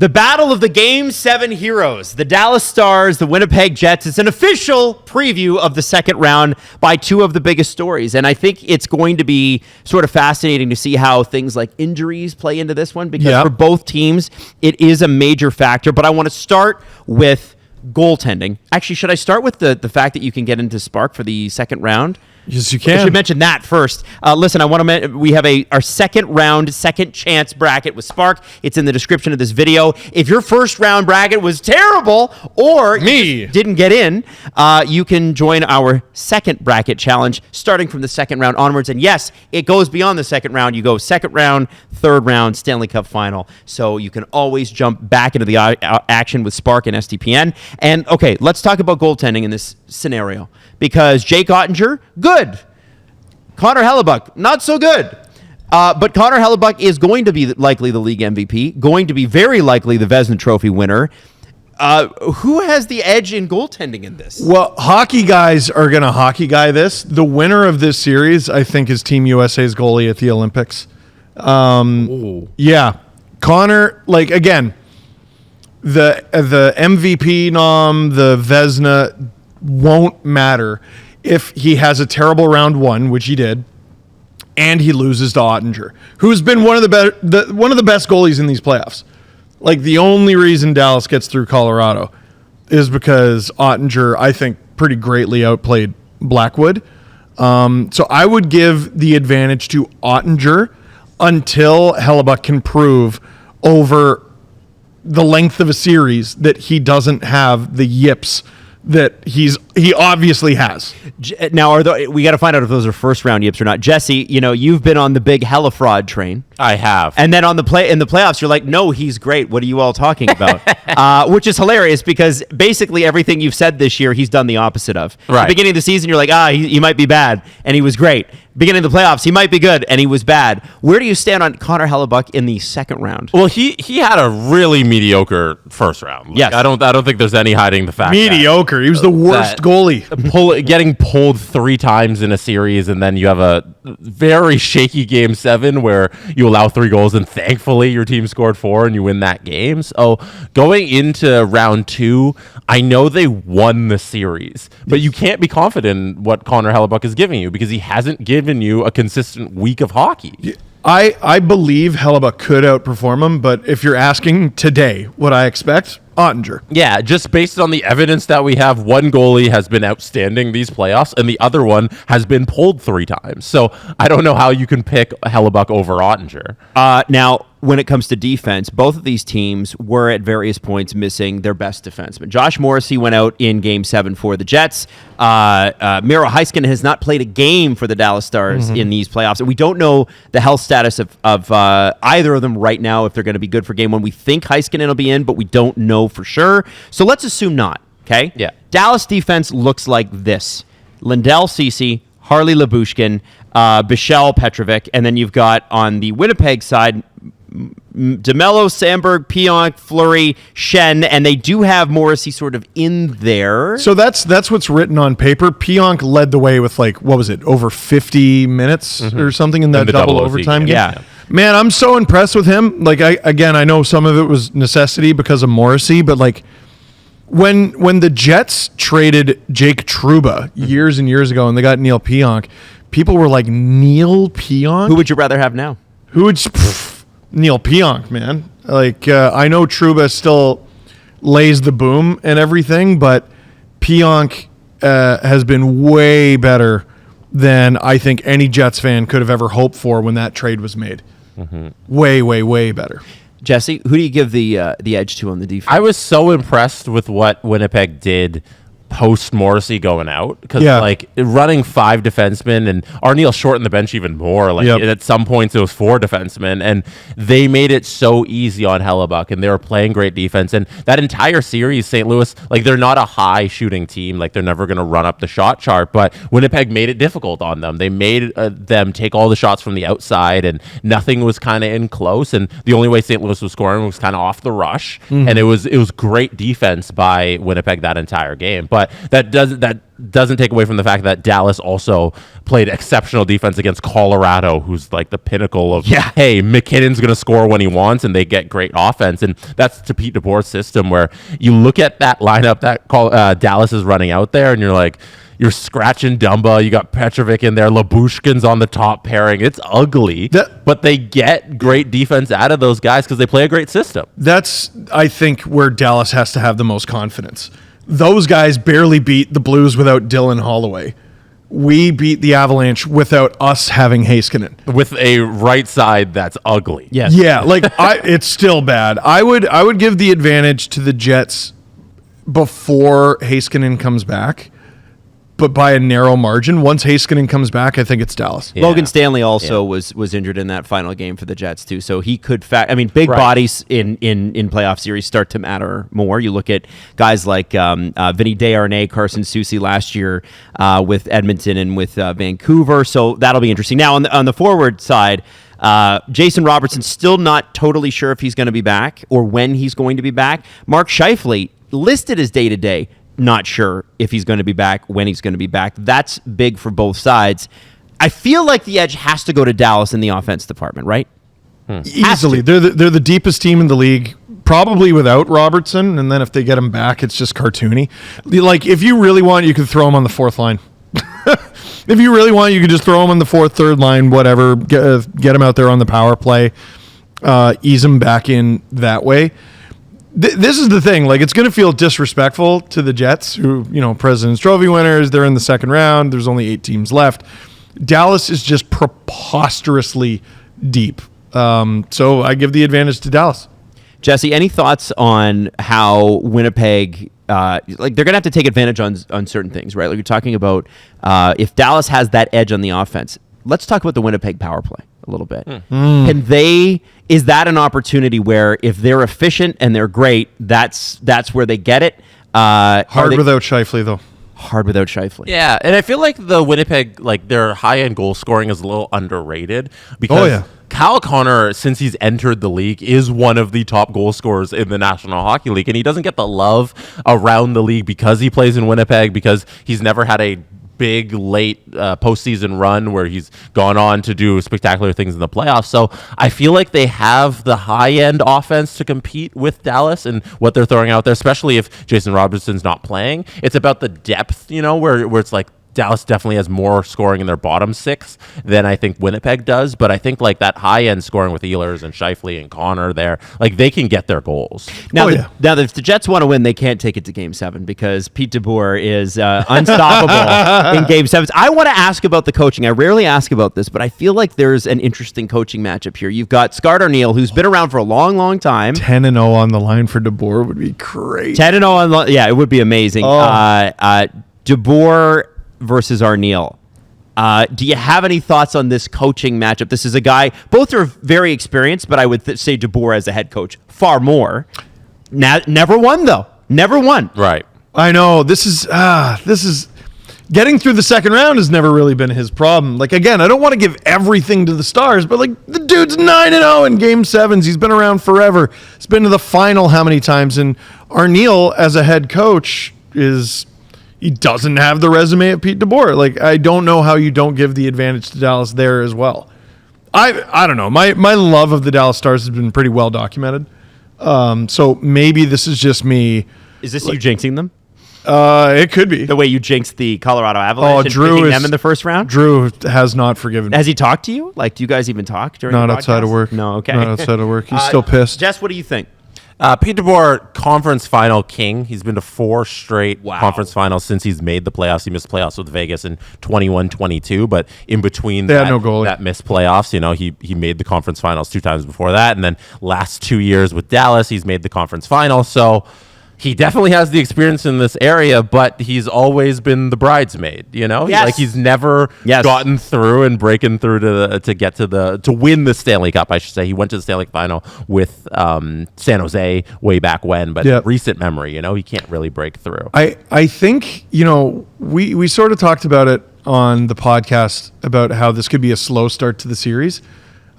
The battle of the Game 7 heroes, the Dallas Stars, the Winnipeg Jets. It's an official preview of the second round by two of the biggest stories. And I think it's going to be sort of fascinating to see how things like injuries play into this one, because for both teams, it is a major factor. But I want to start with goaltending. Actually, should I start with the fact that you can get into Spark for the second round? Yes, you can. I should mention that first. Listen, we have our second round, second chance bracket with Spark. It's in the description of this video. If your first round bracket was terrible or you didn't get in, you can join our second bracket challenge starting from the second round onwards. And yes, it goes beyond the second round. You go second round, third round, Stanley Cup final. So you can always jump back into the action with Spark and SDPN. And okay, let's talk about goaltending in this scenario, because Jake Ottinger, good. Connor Hellebuyck, not so good. But Connor Hellebuyck is going to be likely the league MVP, going to be very likely the Vezina Trophy winner. Who has the edge in goaltending in this? Well, hockey guys are going to hockey guy this. The winner of this series, I think, is Team USA's goalie at the Olympics. Yeah. Connor, again, the MVP nom, the Vezina won't matter if he has a terrible round one, which he did, and he loses to Ottinger, who's been one of the best goalies in these playoffs. The only reason Dallas gets through Colorado is because Ottinger, I think, pretty greatly outplayed Blackwood. So I would give the advantage to Ottinger until Hellebuyck can prove over the length of a series that he doesn't have the yips that he obviously has. Now, we got to find out if those are first round yips or not. Jesse, you've been on the big hella fraud train. I have. And then in the playoffs, you're like, no, he's great. What are you all talking about? Which is hilarious, because basically everything you've said this year, he's done the opposite of. Right. At the beginning of the season, you're like, he might be bad, and he was great. Beginning of the playoffs, he might be good, and he was bad. Where do you stand on Connor Hellebuyck in the second round? Well, he had a really mediocre first round. Yes. I don't think there's any hiding the fact. Mediocre. He was the worst goalie. Getting pulled 3 times in a series, and then you have a very shaky Game 7 where you allow 3 goals, and thankfully your team scored 4 and you win that game. So going into round 2, I know they won the series, but you can't be confident in what Connor Hellebuyck is giving you, because he hasn't given you a consistent week of hockey. I believe Hellebuyck could outperform him, but if you're asking today what I expect, Ottinger. Yeah, just based on the evidence that we have, one goalie has been outstanding these playoffs, and the other one has been pulled 3 times. So I don't know how you can pick Hellebuyck over Ottinger. Now, when it comes to defense, both of these teams were at various points missing their best defenseman. Josh Morrissey went out in Game 7 for the Jets. Miro Heiskanen has not played a game for the Dallas Stars in these playoffs. And we don't know the health status of either of them right now, if they're going to be good for Game 1. We think Heiskanen will be in, but we don't know for sure. So let's assume not, okay? Yeah. Dallas defense looks like this. Lindell Ceci, Harley Labushkin, Bichelle Petrovic, and then you've got on the Winnipeg side, DeMello, Sandberg, Pionk, Fleury, Shen, and they do have Morrissey sort of in there. So that's what's written on paper. Pionk led the way with over 50 minutes or something in that double overtime game. Yeah. Man, I'm so impressed with him. I know some of it was necessity because of Morrissey, but when the Jets traded Jake Trouba years and years ago and they got Neil Pionk, people were like, Neil Pionk? Who would you rather have now? Neil Pionk, man. I know Trouba still lays the boom and everything, but Pionk has been way better than I think any Jets fan could have ever hoped for when that trade was made. Way, way, way better. Jesse, who do you give the edge to on the defense? I was so impressed with what Winnipeg did post Morrissey going out, because running 5 defensemen, and Arneal shortened the bench even more. At some points it was 4 defensemen, and they made it so easy on Hellebuyck, and they were playing great defense. And that entire series, St. Louis, they're not a high shooting team, they're never going to run up the shot chart, but Winnipeg made it difficult on them. They made them take all the shots from the outside, and nothing was kind of in close, and the only way St. Louis was scoring was kind of off the rush, and it was great defense by Winnipeg that entire game. But but that doesn't take away from the fact that Dallas also played exceptional defense against Colorado, who's like the pinnacle of, hey, McKinnon's going to score when he wants, and they get great offense. And that's to Pete DeBoer's system, where you look at that lineup that Dallas is running out there, and you're like, you're scratching Dumba. You got Petrovic in there. Labushkin's on the top pairing. It's ugly, but they get great defense out of those guys because they play a great system. That's, I think, where Dallas has to have the most confidence. Those guys barely beat the Blues without Dylan Holloway. We beat the Avalanche without us having Heiskanen. With a right side that's ugly. Yes. Yeah, like it's still bad. I would give the advantage to the Jets before Heiskanen comes back, but by a narrow margin. Once Heiskanen comes back, I think it's Dallas. Yeah. Logan Stanley also was injured in that final game for the Jets too, so he could. Big bodies in playoff series start to matter more. You look at guys like Vinny Desharnais, Carson Soucy last year with Edmonton and with Vancouver, so that'll be interesting. Now on the forward side, Jason Robertson's still not totally sure if he's going to be back or when he's going to be back. Mark Scheifele listed as day-to-day. Not sure if he's going to be back, when he's going to be back. That's big for both sides. I feel like the edge has to go to Dallas in the offense department, right? Easily. They're the deepest team in the league, probably without Robertson, and then if they get him back, it's just cartoony. Like, if you really want, you could throw him on the fourth line. If you really want, you could just throw him on the fourth, third line, whatever, get him out there on the power play, ease him back in that way. This is the thing. Like, it's going to feel disrespectful to the Jets, who, President's Trophy winners. They're in the second round. There's only 8 teams left. Dallas is just preposterously deep. So I give the advantage to Dallas. Jesse, any thoughts on how Winnipeg, they're going to have to take advantage on certain things, right? Like you're talking about if Dallas has that edge on the offense. Let's talk about the Winnipeg power play a little bit. Is that an opportunity where if they're efficient and they're great, that's where they get it? Hard without Scheifele, though. Hard without Scheifele. Yeah, and I feel like the Winnipeg, their high-end goal scoring is a little underrated because Kyle Connor, since he's entered the league, is one of the top goal scorers in the National Hockey League, and he doesn't get the love around the league because he plays in Winnipeg, because he's never had a big late postseason run where he's gone on to do spectacular things in the playoffs. So I feel like they have the high-end offense to compete with Dallas and what they're throwing out there, especially if Jason Robertson's not playing. It's about the depth, where it's like Dallas definitely has more scoring in their bottom 6 than I think Winnipeg does. But I think that high-end scoring with Ehlers and Scheifele and Connor there, they can get their goals. Now, if the Jets want to win, they can't take it to Game 7 because Pete DeBoer is unstoppable in Game 7s. I want to ask about the coaching. I rarely ask about this, but I feel like there's an interesting coaching matchup here. You've got Scott Arniel, who's been around for a long, long time. 10-0 on the line for DeBoer would be great. 10-0 on the it would be amazing. DeBoer versus Arniel. Do you have any thoughts on this coaching matchup? This is a guy, both are very experienced, but I would say DeBoer as a head coach, far more. Never won, though. Never won. Right. I know. This is getting through the second round has never really been his problem. Again, I don't want to give everything to the Stars, but the dude's 9-0 in Game 7s. He's been around forever. He's been to the final how many times? And Arniel, as a head coach, he doesn't have the resume of Pete DeBoer. I don't know how you don't give the advantage to Dallas there as well. I don't know. My love of the Dallas Stars has been pretty well documented. So maybe this is just me. Is this you jinxing them? It could be. The way you jinxed the Colorado Avalanche and picking them in the first round? Drew has not forgiven me. Has he talked to you? Do you guys even talk during the podcast? Not outside of work. No, okay. Not outside of work. He's still pissed. Jess, what do you think? Pete DeBoer, conference final king. He's been to 4 straight conference finals since he's made the playoffs. He missed playoffs with Vegas in 21-22, but in between that missed playoffs, he made the conference finals 2 times before that, and then last 2 years with Dallas, he's made the conference final. So he definitely has the experience in this area, but he's always been the bridesmaid, Yes. He's never gotten through and breaking through to win the Stanley Cup, I should say. He went to the Stanley Cup final with San Jose way back when, but recent memory, he can't really break through. I think, we sort of talked about it on the podcast about how this could be a slow start to the series.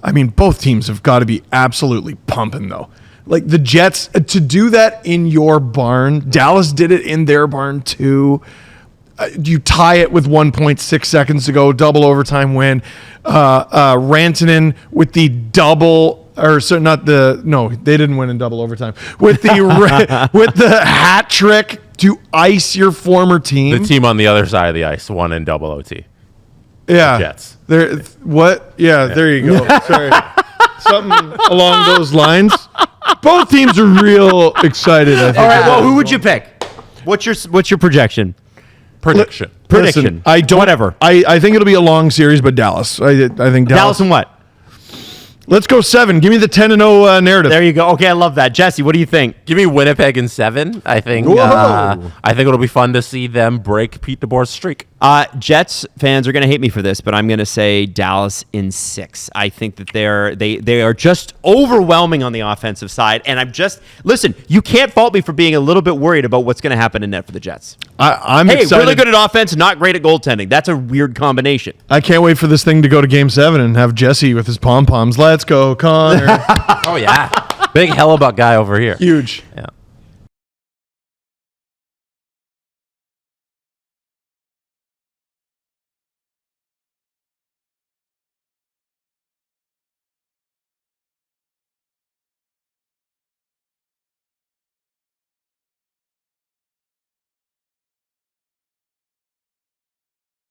I mean, both teams have got to be absolutely pumping, though. Like the Jets, to do that in your barn, Dallas did it in their barn too. You tie it with 1.6 seconds to go, double overtime win. Rantanen with the double, they didn't win in double overtime. With the with the hat trick to ice your former team. The team on the other side of the ice won in double OT. Yeah, the Jets. What? Yeah, there you go. Sorry, something along those lines. Both teams are real excited. I think. All right. Well, who would you pick? What's your projection? Prediction. Listen, I don't. Whatever. I think it'll be a long series, but Dallas. I think Dallas and what? Let's go 7. Give me the 10-0 narrative. There you go. Okay, I love that. Jesse, what do you think? Give me Winnipeg in 7. I think. I think it'll be fun to see them break Pete DeBoer's streak. Jets fans are going to hate me for this, but I'm going to say Dallas in 6. I think that they are just overwhelming on the offensive side, and listen. You can't fault me for being a little bit worried about what's going to happen in net for the Jets. I'm excited. Really good at offense, not great at goaltending. That's a weird combination. I can't wait for this thing to go to Game 7 and have Jesse with his pom poms. Let's go, Connor. Oh yeah, big Hellebuck guy over here. Huge. Yeah.